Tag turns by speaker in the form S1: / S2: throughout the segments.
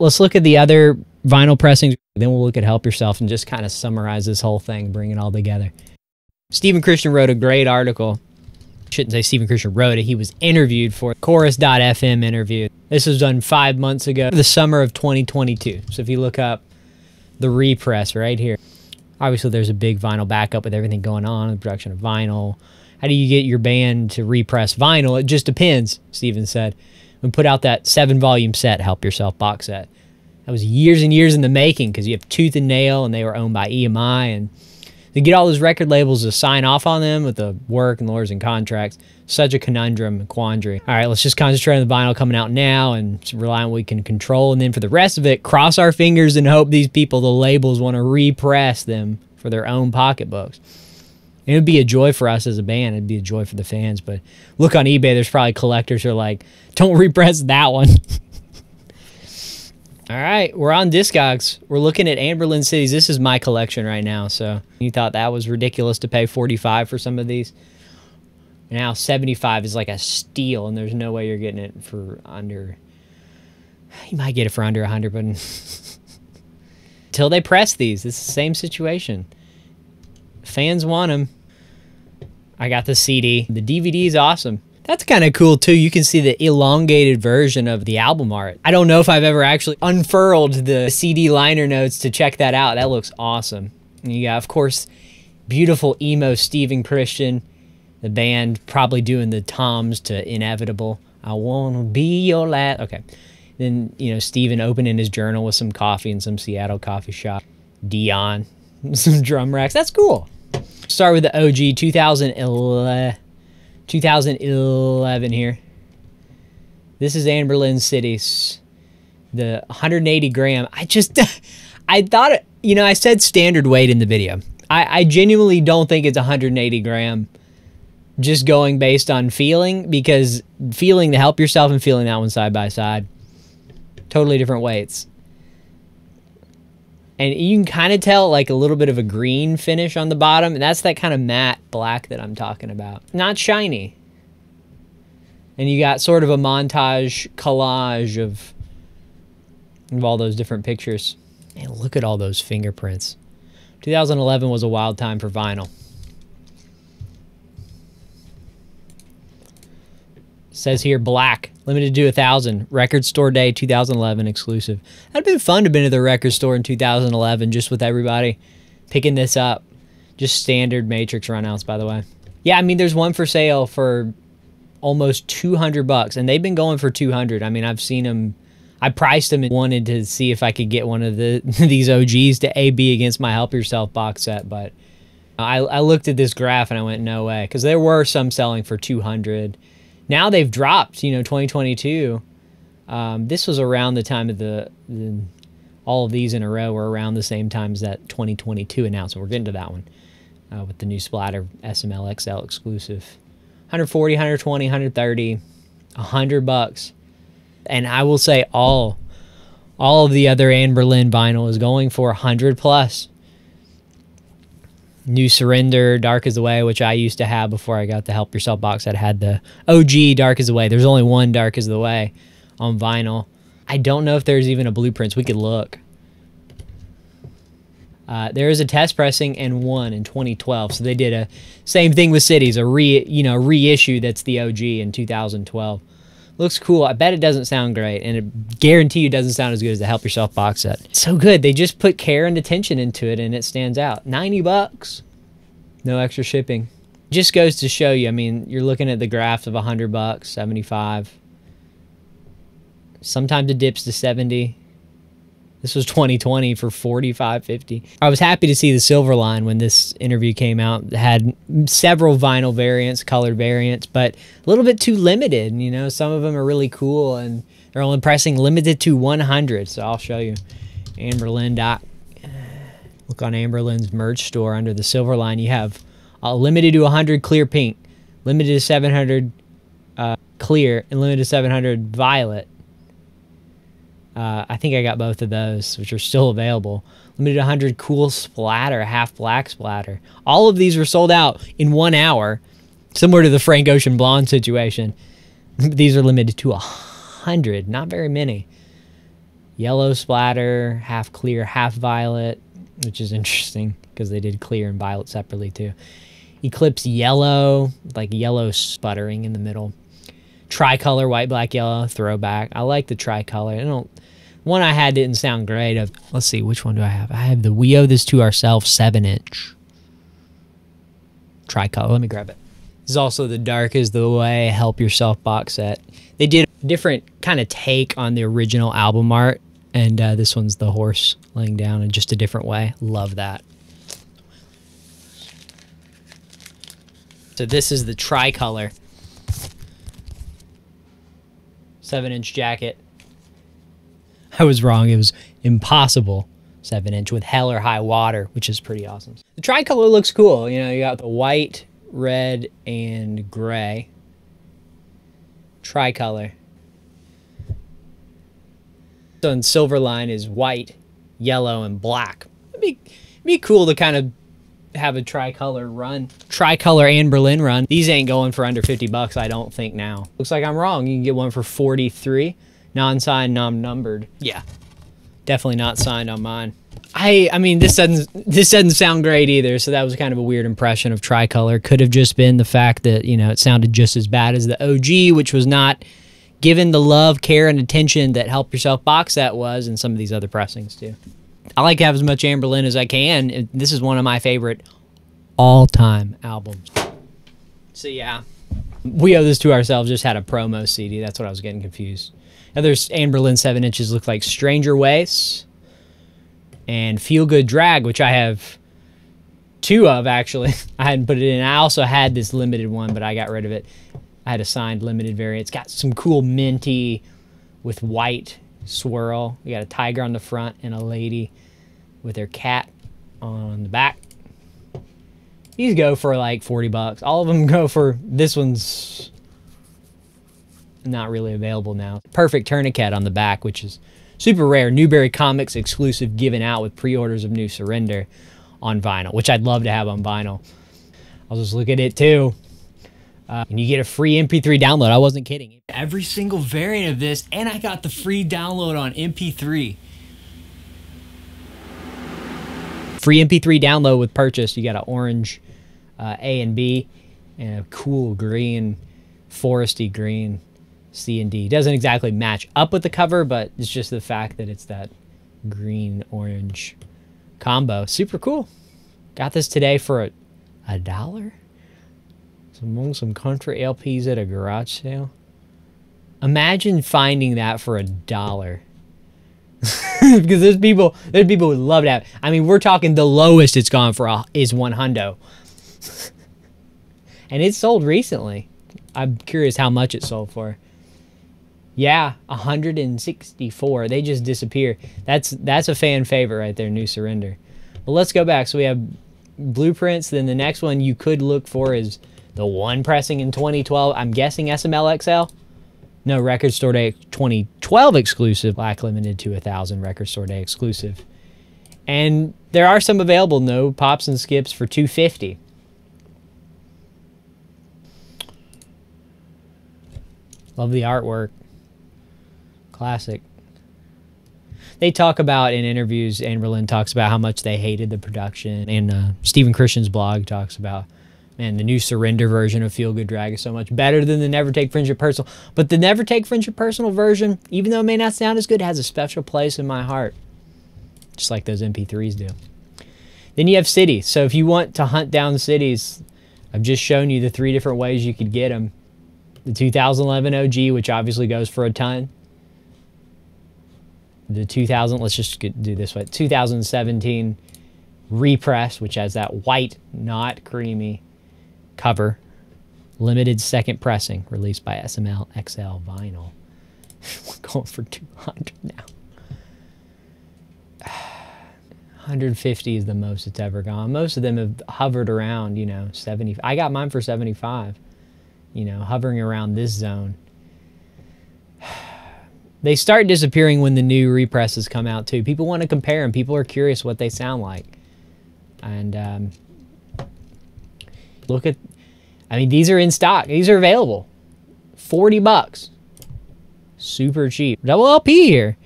S1: let's look at the other vinyl pressings. Then we'll look at Help Yourself and just kind of summarize this whole thing, bring it all together. Stephen Christian wrote a great article. Shouldn't say Stephen Christian wrote it. He was interviewed for Chorus.fm interview. This was done 5 months ago, the summer of 2022. So if you look up the Repress right here, obviously there's a big vinyl backup with everything going on, the production of vinyl. How do you get your band to repress vinyl? It just depends, Stephen said. We put out that 7-volume set, Help Yourself box set. That was years and years in the making because you have Tooth and Nail and they were owned by EMI, and to get all those record labels to sign off on them with the work and lawyers and contracts, such a conundrum and quandary. All right, let's just concentrate on the vinyl coming out now and rely on what we can control. And then for the rest of it, cross our fingers and hope these people, the labels, want to repress them for their own pocketbooks. It would be a joy for us as a band. It'd be a joy for the fans. But look on eBay, there's probably collectors who are like, don't repress that one. All right, we're on Discogs. We're looking at Anberlin Cities. This is my collection right now, so you thought that was ridiculous to pay $45 for some of these. Now $75 is like a steal, and there's no way you're getting it for under... You might get it for under $100, but until they press these, it's the same situation. Fans want them. I got the CD. The DVD is awesome. That's kind of cool, too. You can see the elongated version of the album art. I don't know if I've ever actually unfurled the CD liner notes to check that out. That looks awesome. And you got, of course, beautiful emo Stephen Christian, the band probably doing the toms to Inevitable. I want to be your last. Okay. Then, you know, Stephen opening his journal with some coffee in some Seattle coffee shop. Dion, some drum racks. That's cool. Start with the OG 2011 here. This is Anberlin Cities, the 180 gram. I thought it, you know, I said standard weight in the video. I genuinely don't think it's 180 gram, just going based on feeling, because feeling the Help Yourself and feeling that one side by side, totally different weights. And you can kind of tell like a little bit of a green finish on the bottom. And that's that kind of matte black that I'm talking about. Not shiny. And you got sort of a montage collage of all those different pictures. And look at all those fingerprints. 2011 was a wild time for vinyl. Says here, black, limited to 1,000. Record store day, 2011 exclusive. That'd been fun to have been to the record store in 2011, just with everybody picking this up. Just standard Matrix runouts, by the way. Yeah, I mean, there's one for sale for almost $200, and they've been going for 200. I mean, I've seen them. I priced them and wanted to see if I could get one of these OGs to AB against my Help Yourself box set, but I looked at this graph and I went, no way, because there were some selling for 200. Now they've dropped, you know, 2022. This was around the time of all of these in a row were around the same time as that 2022 announcement. We're getting to that one with the new Splatter SML XL exclusive. 140, 120, 130, $100. And I will say all of the other Anberlin vinyl is going for 100 plus. New Surrender, Dark is the Way, which I used to have before I got the Help Yourself box that had the OG Dark is the Way. There's only one Dark is the Way on vinyl. I don't know if there's even a blueprints. We could look. There is a test pressing and one in 2012. So they did a same thing with Cities, a reissue that's the OG in 2012. Looks cool. I bet it doesn't sound great, and it guarantee you it doesn't sound as good as the Help Yourself box set. It's so good. They just put care and attention into it, and it stands out. $90. No extra shipping. Just goes to show you, I mean, you're looking at the graphs of $100, 75. Sometimes it dips to 70. This was 2020 for 45, 50. I was happy to see the Silverline when this interview came out. It had several vinyl variants, colored variants, but a little bit too limited. You know, some of them are really cool, and they're only pressing limited to 100. So I'll show you. Anberlin. Look on Anberlin's merch store under the Silverline. You have limited to 100 clear pink, limited to 700 clear, and limited to 700 violet. I think I got both of those, which are still available. Limited 100 cool splatter, half black splatter. All of these were sold out in 1 hour, similar to the Frank Ocean Blonde situation. These are limited to 100, not very many. Yellow splatter, half clear, half violet, which is interesting because they did clear and violet separately too. Eclipse yellow, like yellow sputtering in the middle. Tricolor, white, black, yellow, throwback. I like the tricolor. One I had didn't sound great. Let's see, which one do I have? I have the We Owe This to Ourselves 7-inch. Tricolor, let me grab it. This is also the Dark is the Way, Help Yourself box set. They did a different kind of take on the original album art, and this one's the horse laying down in just a different way. Love that. So this is the Tricolor 7-inch jacket. I was wrong. It was Impossible 7-inch with Hell or High Water, which is pretty awesome. The Tricolor looks cool. You know, you got the white, red, and gray. Tricolor. So in Silverline is white, yellow, and black. It'd be cool to kind of have a tricolor run. Tricolor Anberlin run. These ain't going for under 50 bucks, I don't think now. Looks like I'm wrong. You can get one for 43. Non-signed, non-numbered. Yeah. Definitely not signed on mine. I mean, this doesn't sound great either, so that was kind of a weird impression of Tricolor. Could have just been the fact that, you know, it sounded just as bad as the OG, which was not given the love, care, and attention that Help Yourself box set was, and some of these other pressings too. I like to have as much Anberlin as I can. This is one of my favorite all-time albums. So yeah, We Owe This to Ourselves just had a promo CD. That's what I was getting confused. Other Anberlin 7-inches look like Stranger Ways and Feel Good Drag, which I have 2 of, actually. I hadn't put it in. I also had this limited one, but I got rid of it. I had a signed limited variant. It's got some cool minty with white swirl. We got a tiger on the front and a lady with their cat on the back. These go for like 40 bucks. All of them go for, this one's not really available now. Perfect tourniquet on the back, which is super rare. Newberry Comics exclusive, given out with pre-orders of New Surrender on vinyl, which I'd love to have on vinyl. I'll just look at it too. And you get a free MP3 download. I wasn't kidding. Every single variant of this, and I got the free download on MP3. Free MP3 download with purchase. You got an orange A and B, and a cool green, foresty green C and D. Doesn't exactly match up with the cover, but it's just the fact that it's that green-orange combo. Super cool. Got this today for $1. Among some country LPs at a garage sale. Imagine finding that for $1. Because there's people who love that. I mean, we're talking the lowest it's gone for is $100. And it's sold recently. I'm curious how much it sold for. Yeah, 164. They just disappear. That's a fan favorite right there, New Surrender. But let's go back. So we have Blueprints. Then the next one you could look for is the one pressing in 2012. I'm guessing SML XL. No, Record Store Day 2012 exclusive. Black limited to 1,000 Record Store Day exclusive. And there are some available. No pops and skips for $250. Love the artwork. Classic. They talk about in interviews, Anberlin talks about how much they hated the production. And Stephen Christian's blog talks about, man, the New Surrender version of Feel Good Drag is so much better than the Never Take Friendship Personal. But the Never Take Friendship Personal version, even though it may not sound as good, has a special place in my heart. Just like those MP3s do. Then you have cities. So if you want to hunt down cities, I've just shown you the 3 different ways you could get them. The 2011 OG, which obviously goes for a ton. The 2000, let's just do this way. 2017 Repress, which has that white, not creamy cover. Limited second pressing, released by SML XL vinyl. We're going for 200 now. 150 is the most it's ever gone. Most of them have hovered around, you know, 70. I got mine for 75. You know, hovering around this zone. They start disappearing when the new represses come out too. People want to compare them. People are curious what they sound like. And look at, I mean, these are in stock. These are available. 40 bucks. Super cheap. Double LP here.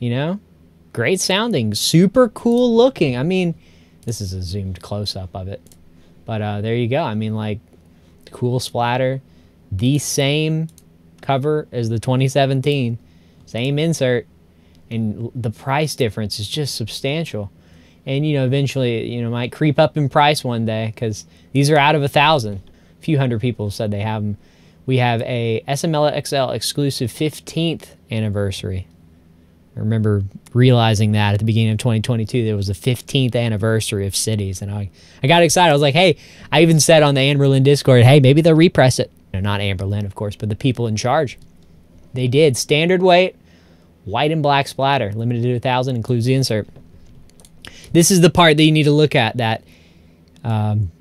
S1: you know? Great sounding, super cool looking. I mean, this is a zoomed close-up of it. But there you go. I mean, like, cool splatter. The same cover as the 2017. Same insert. And the price difference is just substantial. And, you know, eventually, you know, might creep up in price one day because these are out of 1,000. A few hundred people said they have them. We have a SML XL exclusive 15th anniversary. I remember realizing that at the beginning of 2022, there was the 15th anniversary of Cities. And I got excited. I was like, hey, I even said on the Anberlin Discord, hey, maybe they'll repress it. No, not Anberlin, of course, but the people in charge. They did. Standard weight, white and black splatter, limited to 1,000, includes the insert. This is the part that you need to look at, that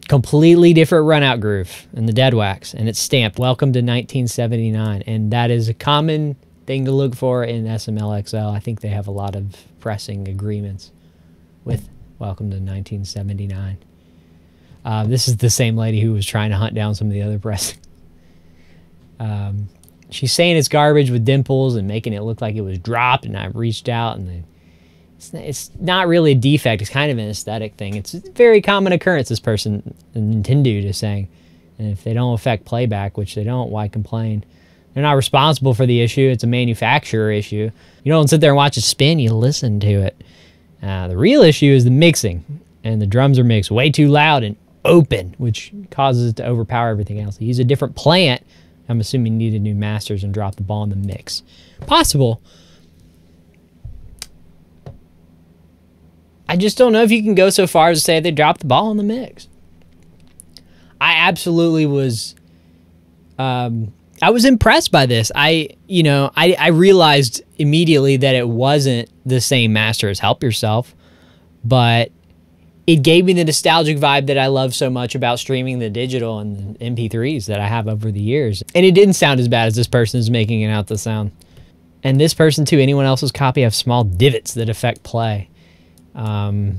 S1: completely different run-out groove in the dead wax, and it's stamped, welcome to 1979, and that is a common thing to look for in SML XL. I think they have a lot of pressing agreements with welcome to 1979. This is the same lady who was trying to hunt down some of the other pressing. She's saying it's garbage with dimples and making it look like it was dropped, and I've reached out, and it's not really a defect. It's kind of an aesthetic thing. It's a very common occurrence, this person, Nintendo, is saying. And if they don't affect playback, which they don't, why complain? They're not responsible for the issue. It's a manufacturer issue. You don't sit there and watch it spin. You listen to it. The real issue is the mixing. And the drums are mixed way too loud and open, which causes it to overpower everything else. They use a different plant. I'm assuming needed new masters and dropped the ball in the mix. Possible. I just don't know if you can go so far as to say they dropped the ball in the mix. I absolutely was... I was impressed by this. I realized immediately that it wasn't the same master as Help Yourself, but it gave me the nostalgic vibe that I love so much about streaming the digital and the MP3s that I have over the years. And it didn't sound as bad as this person is making it out to sound. And this person, too, anyone else's copy, have small divots that affect play. If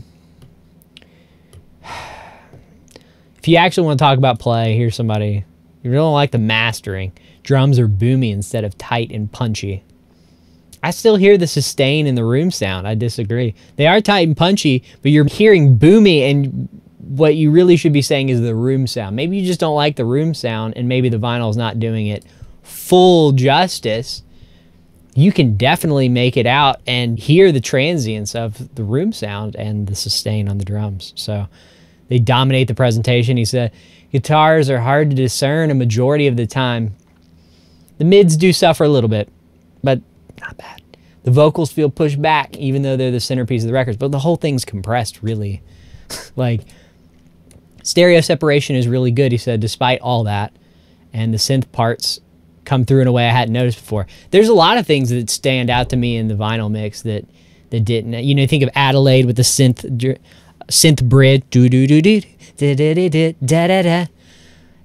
S1: you actually want to talk about play, here's somebody. You don't like the mastering. Drums are boomy instead of tight and punchy. I still hear the sustain in the room sound. I disagree. They are tight and punchy, but you're hearing boomy, and what you really should be saying is the room sound. Maybe you just don't like the room sound, and maybe the vinyl is not doing it full justice. You can definitely make it out and hear the transience of the room sound and the sustain on the drums. So they dominate the presentation. He said, guitars are hard to discern a majority of the time. The mids do suffer a little bit, but not bad. The vocals feel pushed back, even though they're the centerpiece of the records, but the whole thing's compressed, really. Like, stereo separation is really good, he said, despite all that. And the synth parts come through in a way I hadn't noticed before. There's a lot of things that stand out to me in the vinyl mix that didn't. You know, think of Adelaide with the synth bridge, do-do-do-do-da-da-da-da-da-da.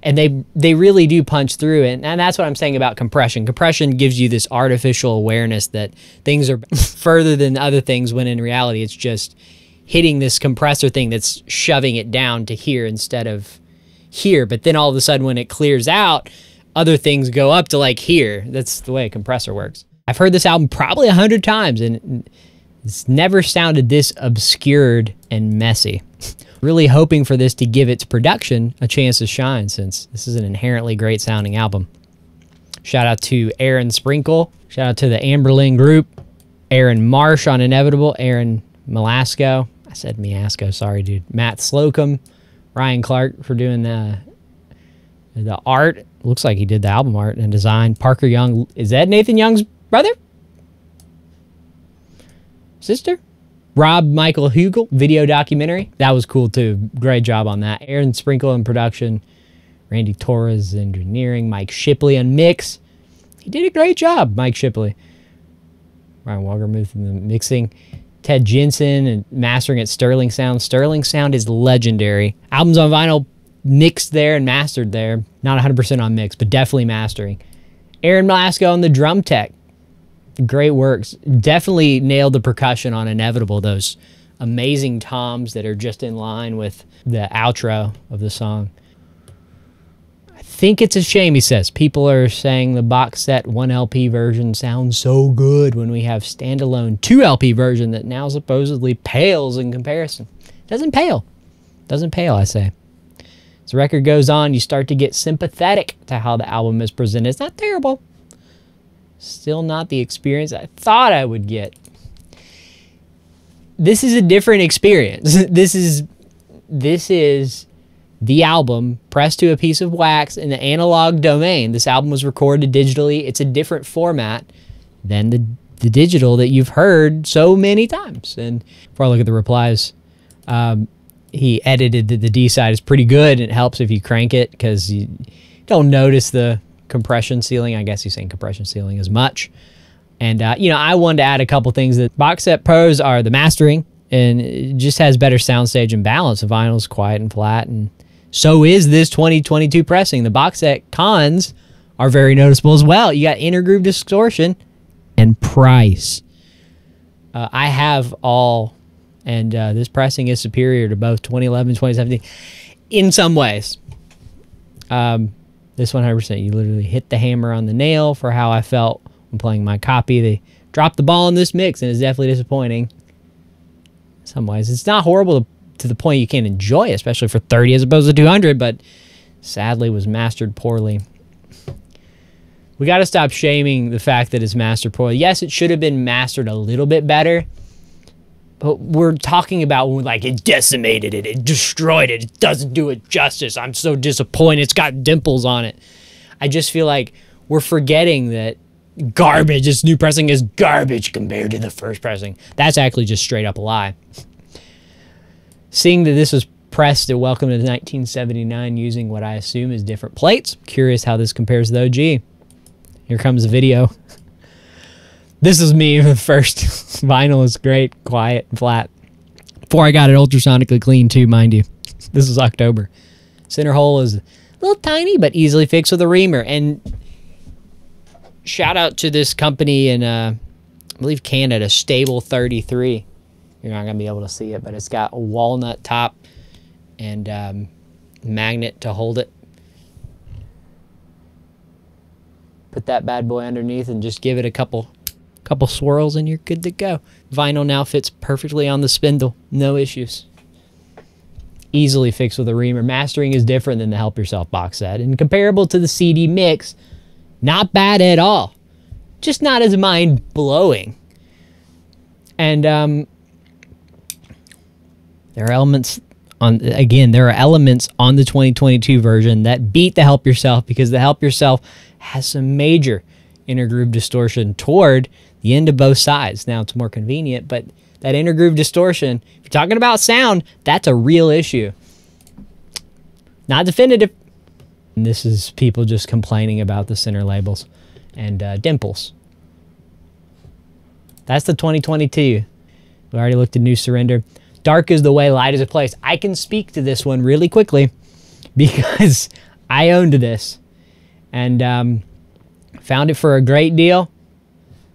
S1: And they really do punch through it. And that's what I'm saying about compression. Compression gives you this artificial awareness that things are further than other things, when in reality it's just hitting this compressor thing that's shoving it down to here instead of here. But then all of a sudden when it clears out, other things go up to like here. That's the way a compressor works. I've heard this album probably 100 times, and it's never sounded this obscured and messy. Really hoping for this to give its production a chance to shine, since this is an inherently great sounding album. Shout out to Aaron Sprinkle. Shout out to the Anberlin group. Aaron Marsh on Inevitable. Aaron Malasco. I said Miasco, sorry dude. Matt Slocum. Ryan Clark for doing the art. Looks like he did the album art and design. Parker Young. Is that Nathan Young's brother? Sister? Rob Michael Hugel, video documentary. That was cool too. Great job on that. Aaron Sprinkle in production. Randy Torres engineering. Mike Shipley on mix. He did a great job, Mike Shipley. Ryan Wagermuth in the mixing. Ted Jensen and mastering at Sterling Sound. Sterling Sound is legendary. Albums on vinyl mixed there and mastered there. Not 100% on mix, but definitely mastering. Aaron Malasco on the drum tech. Great works. Definitely nailed the percussion on Inevitable. Those amazing toms that are just in line with the outro of the song. I think it's a shame, he says. People are saying the box set 1 LP version sounds so good when we have standalone 2 LP version that now supposedly pales in comparison. Doesn't pale. Doesn't pale, I say. As the record goes on, you start to get sympathetic to how the album is presented. It's not terrible. Still not the experience I thought I would get. This is a different experience. This is the album pressed to a piece of wax in the analog domain. This album was recorded digitally. It's a different format than the digital that you've heard so many times. And before I look at the replies, he edited that the D side is pretty good. It helps if you crank it because you don't notice the compression ceiling. I guess he's saying compression ceiling as much. And, you know, I wanted to add a couple things. That Boxset pros are the mastering, and it just has better soundstage and balance. The vinyl is quiet and flat, and so is this 2022 pressing. The Boxset cons are very noticeable as well. You got intergroove distortion and price. I have all, and this pressing is superior to both 2011 and 2017 in some ways. This 100%, you literally hit the hammer on the nail for how I felt when playing my copy. They dropped the ball in this mix, and it's definitely disappointing. In some ways, it's not horrible to the point you can't enjoy it, especially for 30 as opposed to 200, but sadly was mastered poorly. We got to stop shaming the fact that it's mastered poorly. Yes, it should have been mastered a little bit better, but we're talking about like it decimated it, it destroyed it, it doesn't do it justice. I'm so disappointed. It's got dimples on it. I just feel like we're forgetting that garbage, this new pressing is garbage compared to the first pressing. That's actually just straight up a lie. Seeing that this was pressed at Welcome to 1979 using what I assume is different plates. Curious how this compares to the OG. Here comes the video. This is me the first. Vinyl is great, quiet, and flat. Before I got it ultrasonically clean too, mind you. This is October. Center hole is a little tiny, but easily fixed with a reamer. And shout out to this company in, I believe, Canada, Stable 33. You're not going to be able to see it, but it's got a walnut top and magnet to hold it. Put that bad boy underneath and just give it a couple swirls and you're good to go. Vinyl now fits perfectly on the spindle. No issues. Easily fixed with a reamer. Mastering is different than the Help Yourself box set. And comparable to the CD mix, not bad at all. Just not as mind-blowing. And there are elements on, again, there are elements on the 2022 version that beat the Help Yourself because the Help Yourself has some major intergroove distortion toward the end of both sides. Now it's more convenient, but that intergroove distortion, if you're talking about sound, that's a real issue. Not definitive. And this is people just complaining about the center labels and dimples. That's the 2022. We already looked at New Surrender. Dark is the way, light is a place. I can speak to this one really quickly because I owned this and found it for a great deal.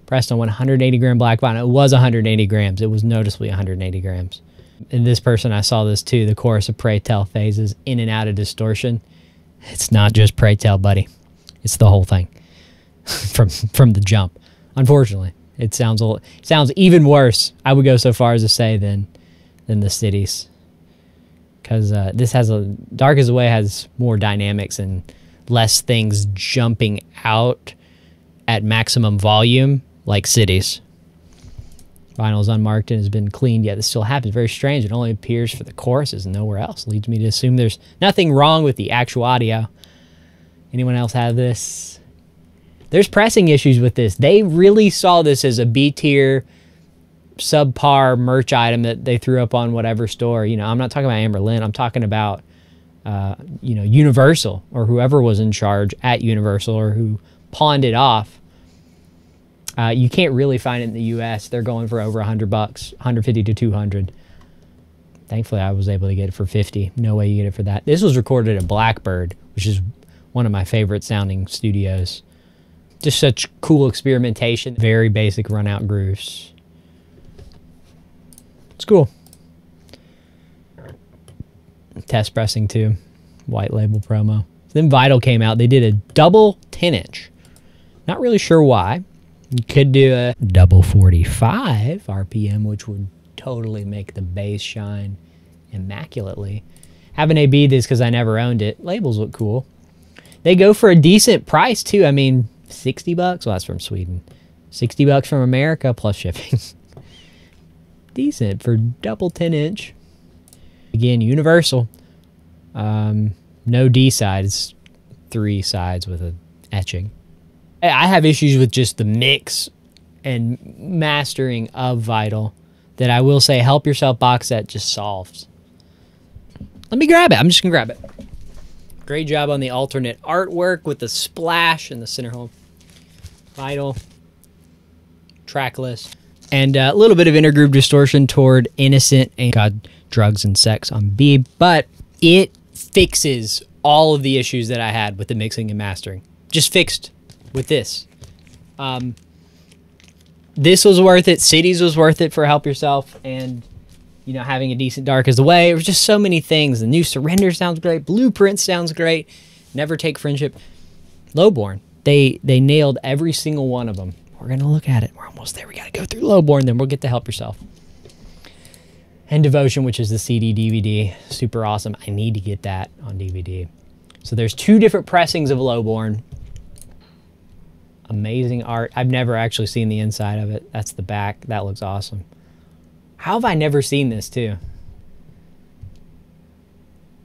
S1: Pressed on 180 gram black vinyl. It was 180 grams. It was noticeably 180 grams. And this person, I saw this too. The chorus of Pray Tell phases in and out of distortion. It's not just Pray Tell, buddy. It's the whole thing from the jump. Unfortunately, it sounds even worse. I would go so far as to say than the Cities, because this has Dark is the Way has more dynamics and less things jumping out at maximum volume like Cities. Vinyl is unmarked and has been cleaned, yet this still happens. Very strange. It only appears for the choruses and nowhere else. Leads me to assume there's nothing wrong with the actual audio. Anyone else have this? There's pressing issues with this. They really saw this as a B-tier, subpar merch item that they threw up on whatever store. You know, I'm not talking about Anberlin. I'm talking about, you know, Universal or whoever was in charge at Universal or who pawned it off. You can't really find it in the U.S. They're going for over $100, 150 to 200. Thankfully, I was able to get it for 50. No way you get it for that. This was recorded at Blackbird, which is one of my favorite sounding studios. Just such cool experimentation. Very basic run-out grooves. It's cool. Test pressing too. White label promo. Then Vital came out. They did a double 10-inch. Not really sure why. You could do a double 45 RPM, which would totally make the bass shine immaculately. Having AB this because I never owned it. Labels look cool. They go for a decent price too. I mean, 60 bucks. Well, that's from Sweden. 60 bucks from America plus shipping. Decent for double 10-inch. Again, universal. No D sides, 3 sides with a etching. I have issues with just the mix and mastering of Vital that I will say Help Yourself box set just solves. Let me grab it. I'm just going to grab it. Great job on the alternate artwork with the splash in the center hole. Vital. Track list. And a little bit of intergroup distortion toward Innocent and God, Drugs, and Sex on B. But it fixes all of the issues that I had with the mixing and mastering. Just fixed with this. This was worth it. Cities was worth it for Help Yourself. And, you know, having a decent dark is the way. It was just so many things. The new Surrender sounds great. Blueprint sounds great. Never Take Friendship. Lowborn. They nailed every single one of them. We're going to look at it. We're almost there. We got to go through Lowborn, then we'll get to Help Yourself. And Devotion, which is the CD DVD. Super awesome. I need to get that on DVD. So there's 2 different pressings of Lowborn. Amazing art. I've never actually seen the inside of it. That's the back. That looks awesome. How have I never seen this too?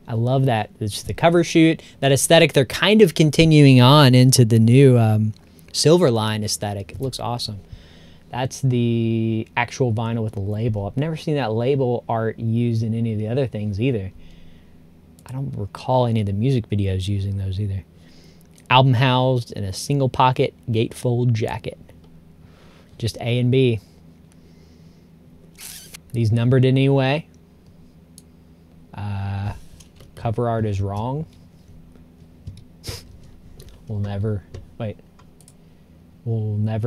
S1: I love that. It's the cover shoot, that aesthetic. They're kind of continuing on into the new Silverline aesthetic. It looks awesome. That's the actual vinyl with the label. I've never seen that label art used in any of the other things either. I don't recall any of the music videos using those either. Album housed in a single pocket gatefold jacket. Just A and B. These numbered in any way. Cover art is wrong. We'll never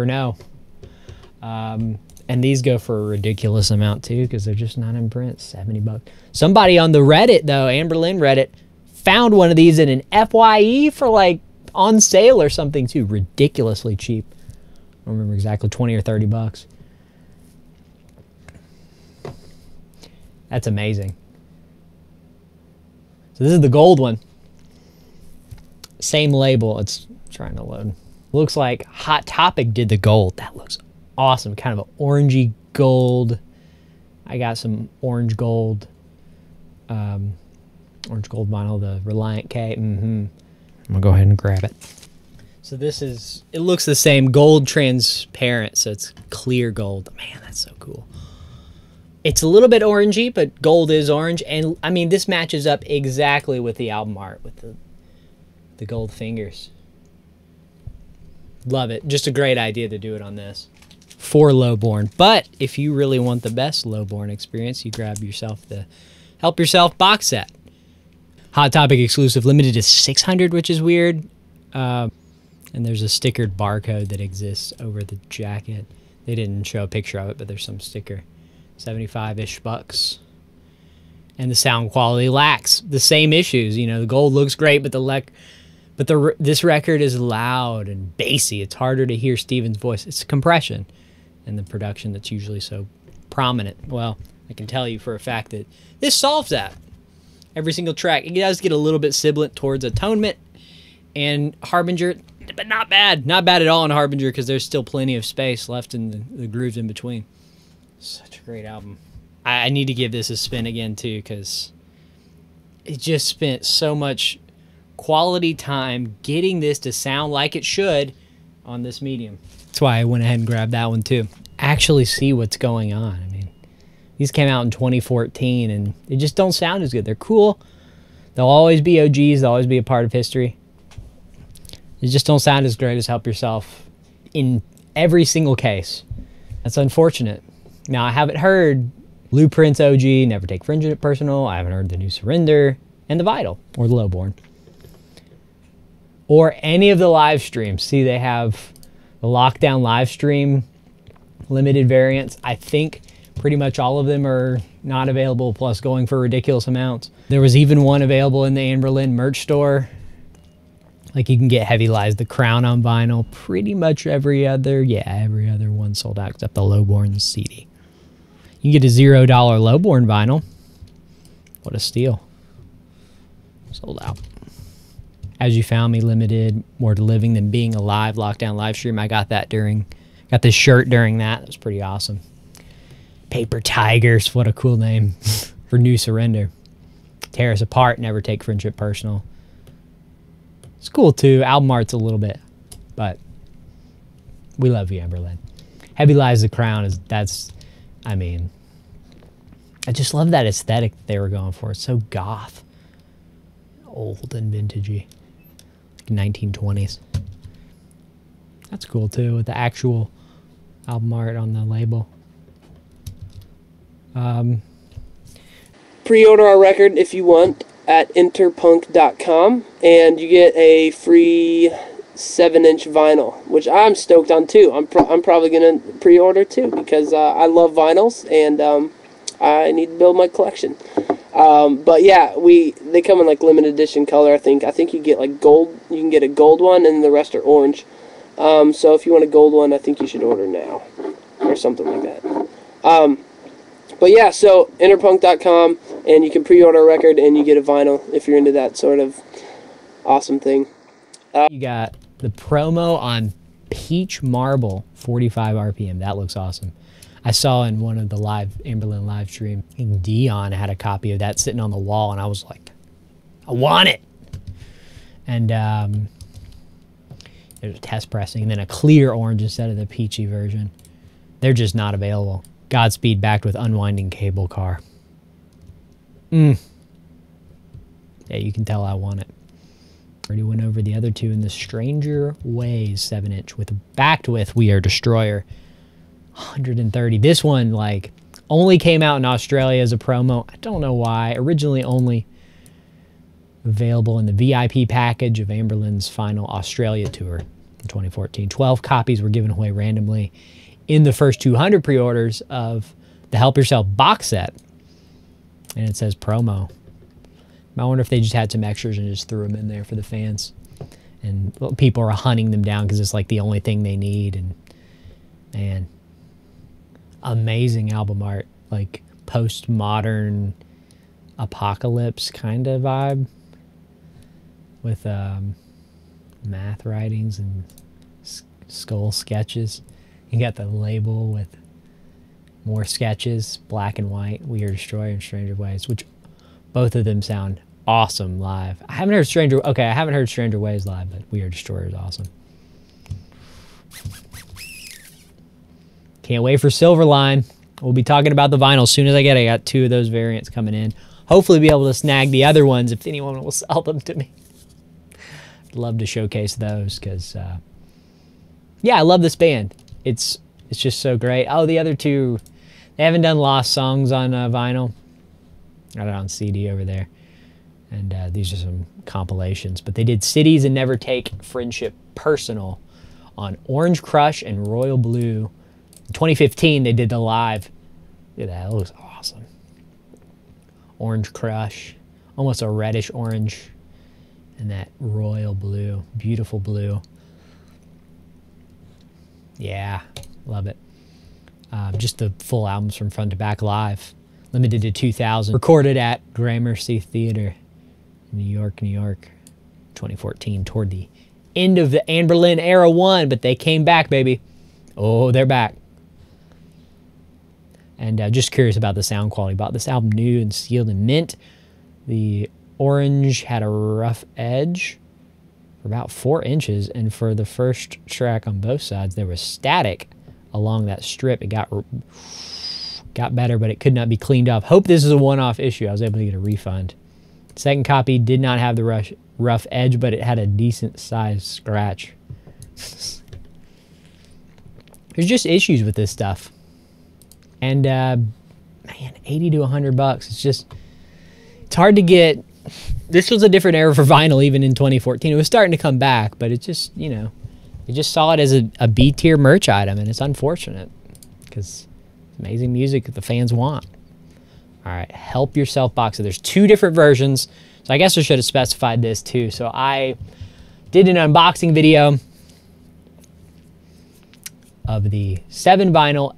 S1: know. And these go for a ridiculous amount too, because they're just not in print. 70 bucks. Somebody on the Reddit though, Anberlin Reddit, found one of these in an FYE for like on sale or something too. Ridiculously cheap. I don't remember exactly, 20 or 30 bucks. That's amazing. So this is the gold one. Same label. It's trying to load. Looks like Hot Topic did the gold. That looks awesome. Kind of an orangey gold. I got some orange gold. Orange gold vinyl, the Reliant K. I'm gonna go ahead and grab it. So this is, it looks the same, gold transparent, so it's clear gold. Man, that's so cool. It's a little bit orangey, but gold is orange. And I mean, this matches up exactly with the album art, with the gold fingers. Love it. Just a great idea to do it on this. For Lowborn. But if you really want the best Lowborn experience, you grab yourself the Help Yourself box set. Hot Topic exclusive, limited to 600, which is weird. And there's a stickered barcode that exists over the jacket. They didn't show a picture of it, but there's some sticker. 75-ish bucks. And the sound quality lacks the same issues. You know, the gold looks great, but this record is loud and bassy. It's harder to hear Steven's voice. It's compression and the production that's usually so prominent. Well, I can tell you for a fact that this solves that. Every single track. It does get a little bit sibilant towards Atonement and Harbinger, but not bad. Not bad at all in Harbinger, because there's still plenty of space left in the grooves in between. Such a great album. I need to give this a spin again too, because it just spent so much quality time getting this to sound like it should on this medium. That's why I went ahead and grabbed that one too. Actually see what's going on. I mean, these came out in 2014 and they just don't sound as good. They're cool. They'll always be OGs. They'll always be a part of history. They just don't sound as great as Help Yourself in every single case. That's unfortunate. Now, I haven't heard Blueprint's OG, Never Take Friendship Personal. I haven't heard the new Surrender and the Vital or the Lowborn. Or any of the live streams. See, they have the Lockdown live stream limited variants. I think pretty much all of them are not available, plus going for ridiculous amounts. There was even one available in the Anberlin merch store. Like you can get Heavy Lies the Crown on vinyl. Pretty much every other one sold out except the Lowborn CD. You get a $0 Lowborn vinyl. What a steal. Sold out. As You Found Me limited, More to Living Than Being Alive, Lockdown live stream. I got that got this shirt during that. That was pretty awesome. Paper Tigers, what a cool name for New Surrender. Tear Us Apart, Never Take Friendship Personal. It's cool too. Album art's a little bit, but we love you, Anberlin. Heavy Lies the Crown I mean, I just love that aesthetic they were going for. It's so goth. Old and vintagey. Like 1920s. That's cool too, with the actual album art on the label.
S2: Pre-order our record if you want at interpunk.com, and you get a free 7-inch vinyl, which I'm stoked on too. I'm probably gonna pre-order too, because I love vinyls and I need to build my collection. But yeah, they come in like limited edition color. I think you get like gold. You can get a gold one, and the rest are orange. So if you want a gold one, I think you should order now, or something like that. But yeah, so interpunk.com, and you can pre-order a record and you get a vinyl if you're into that sort of awesome thing.
S1: You got the promo on Peach Marble, 45 RPM. That looks awesome. I saw in one of the Anberlin live stream, Dion had a copy of that sitting on the wall, and I was like, I want it. And there's a test pressing, and then a clear orange instead of the peachy version. They're just not available. Godspeed backed with unwinding cable car. Yeah, you can tell I want it. Already went over the other two in the Stranger Ways 7-inch backed with We Are Destroyer. 130. This one like only came out in Australia as a promo. I don't know why. Originally only available in the VIP package of Anberlin's final Australia tour in 2014. 12 copies were given away randomly in the first 200 pre-orders of the Help Yourself box set. And it says promo. I wonder if they just had some extras and just threw them in there for the fans. And people are hunting them down because it's like the only thing they need. And man, amazing album art. Like postmodern apocalypse kind of vibe. With math writings and skull sketches. You got the label with more sketches, black and white, We Are Destroyer and Stranger Ways, which both of them sound awesome live. I haven't heard Stranger Ways live, but We Are Destroyer is awesome. Can't wait for Silverline. We'll be talking about the vinyl as soon as I get it. I got 2 of those variants coming in. Hopefully be able to snag the other ones if anyone will sell them to me. I'd love to showcase those because, yeah, I love this band. It's just so great. Oh, the other 2, they haven't done Lost Songs on vinyl. Got it on CD over there. And these are some compilations. But they did Cities and Never Take Friendship Personal on Orange Crush and Royal Blue. In 2015, they did the live. Look at that. It looks awesome. Orange Crush. Almost a reddish orange. And that Royal Blue. Beautiful blue. Yeah, love it. Just the full albums from front to back live. Limited to 2,000. Recorded at Gramercy Theater, New York, 2014. Toward the end of the Anberlin Era 1, but they came back, baby. Oh, they're back. And just curious about the sound quality. Bought this album new and sealed in mint. The orange had a rough edge for about 4 inches, and for the first track on both sides, there was static along that strip. It got better, but it could not be cleaned up. Hope this is a one-off issue. I was able to get a refund. Second copy did not have the rough edge, but it had a decent-sized scratch. There's just issues with this stuff. And, man, 80 to 100 bucks. It's hard to get. This was a different era for vinyl even in 2014. It was starting to come back, but it just, you know, they just saw it as a B-tier merch item, and it's unfortunate because it's amazing music that the fans want. All right, Help Yourself box. So there's 2 different versions. So I guess I should have specified this too. So I Did an unboxing video of the 7 vinyl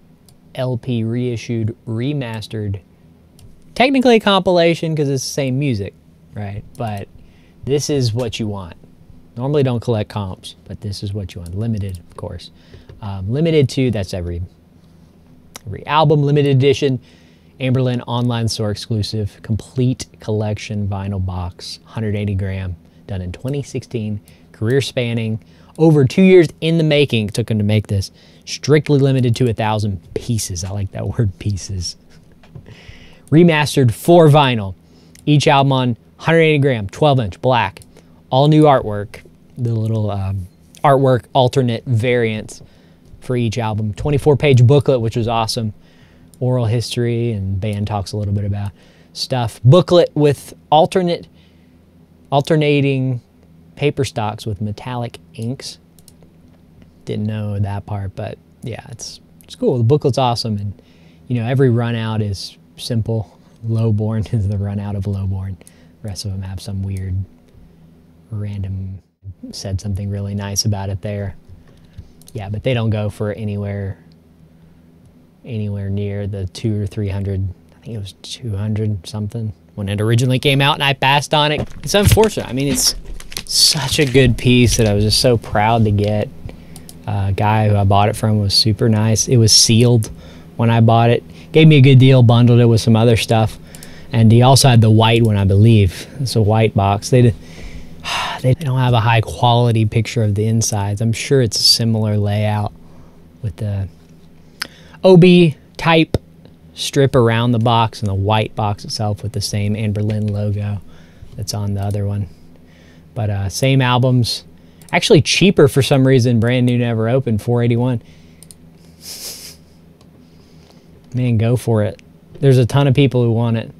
S1: LP reissued, remastered. Technically a compilation because it's the same music, right? But this is what you want. Normally don't collect comps, but this is what you want. Limited, of course. Limited to, that's every album, limited edition, Anberlin online store exclusive, complete collection vinyl box, 180 gram, done in 2016, career spanning, over 2 years in the making, it took them to make this, strictly limited to 1,000 pieces. I like that word, pieces. Remastered for vinyl, each album on 180 gram, 12-inch, black, all new artwork, the little artwork alternate variants for each album, 24-page booklet, which was awesome, oral history, and band talks a little bit about stuff. Booklet with alternating paper stocks with metallic inks. Didn't know that part, but yeah, it's cool. The booklet's awesome, and you know, every run out is simple. Lowborn is the run out of Lowborn. The rest of them have some weird, random, said something really nice about it there. Yeah, but they don't go for anywhere near the 200 or 300. I think it was 200 something when it originally came out, and I passed on it. It's unfortunate. I mean, it's such a good piece that I was just so proud to get. Guy who I bought it from was super nice. It was sealed when I bought it. Gave me a good deal, bundled it with some other stuff. And he also had the white one, I believe. It's a white box. They don't have a high quality picture of the insides. I'm sure it's a similar layout with the OB type strip around the box and the white box itself with the same Anberlin logo that's on the other one. But same albums. Actually cheaper for some reason, brand new, never opened, $481. Man, go for it. There's a ton of people who want it.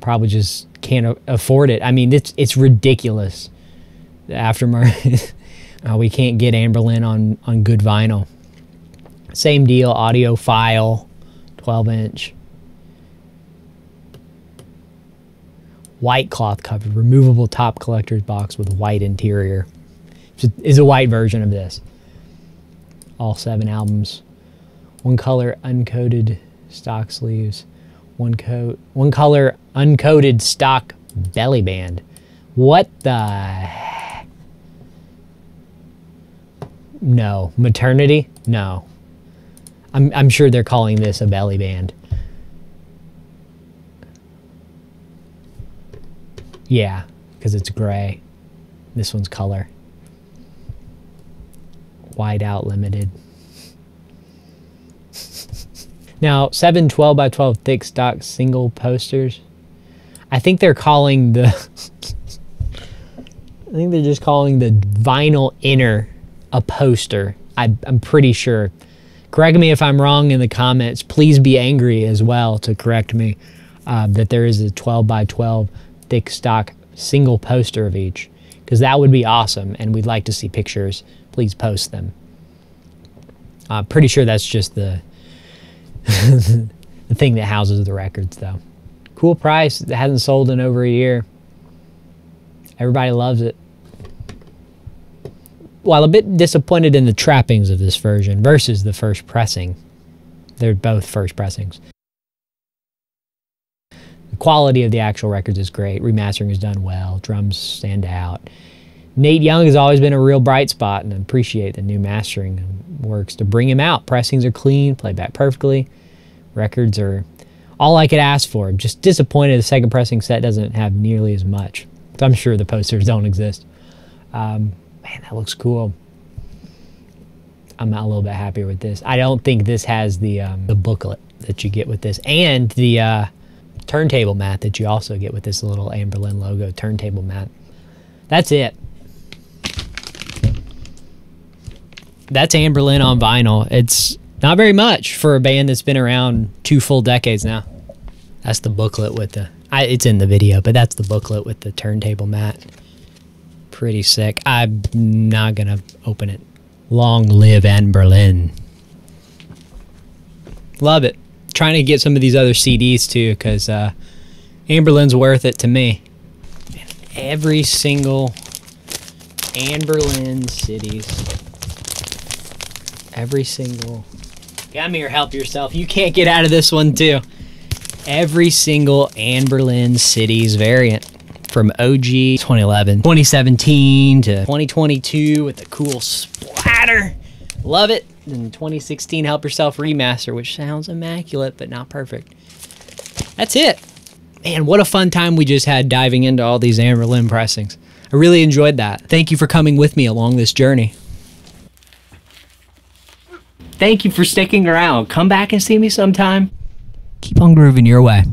S1: Probably just can't afford it. I mean, it's ridiculous. The aftermarket. We can't get Anberlin on good vinyl. Same deal, audio file, 12-inch. White cloth cover, removable top collector's box with white interior. Is a white version of this. All 7 albums. One color uncoated stock sleeves. One color uncoated stock belly band. What the heck? No. Maternity? No. I'm sure they're calling this a belly band. Yeah, because it's gray. This one's color. White out limited. Now, 7 12 by 12 thick stock single posters. I think they're calling the I think they're just calling the vinyl inner a poster. I'm pretty sure. Correct me if I'm wrong in the comments. Please be angry as well to correct me that there is a 12 by 12 thick stock single poster of each, because that would be awesome, and we'd like to see pictures. Please post them. Pretty sure that's just the the thing that houses the records, though. Cool price. It hasn't sold in over a year. Everybody loves it. While a bit disappointed in the trappings of this version versus the first pressing. They're both first pressings. The quality of the actual records is great. Remastering is done well. Drums stand out. Nate Young has always been a real bright spot, and I appreciate the new mastering works to bring him out. Pressings are clean, played back perfectly. Records are all I could ask for. I'm just disappointed the second pressing set doesn't have nearly as much. I'm sure the posters don't exist. Man, that looks cool. I'm a little bit happier with this. I don't think this has the booklet that you get with this, and the turntable mat that you also get with this little Anberlin logo turntable mat. That's it. That's Anberlin on vinyl. It's not very much for a band that's been around 2 full decades now. That's the booklet with the... it's in the video, but that's the booklet with the turntable mat. Pretty sick. I'm not gonna open it. Long live Anberlin. Love it. Trying to get some of these other CDs too, because Anberlin's worth it to me. every single Anberlin Cities. Every single. Come here, help yourself. You can't get out of this one too. Every single Anberlin Cities variant. From OG 2011, 2017 to 2022 with the cool splatter. Love it. And 2016 Help Yourself Remaster, which sounds immaculate, but not perfect. That's it. Man, what a fun time we just had diving into all these Anberlin pressings. I really enjoyed that. Thank you for coming with me along this journey. Thank you for sticking around. Come back and see me sometime. Keep on grooving your way.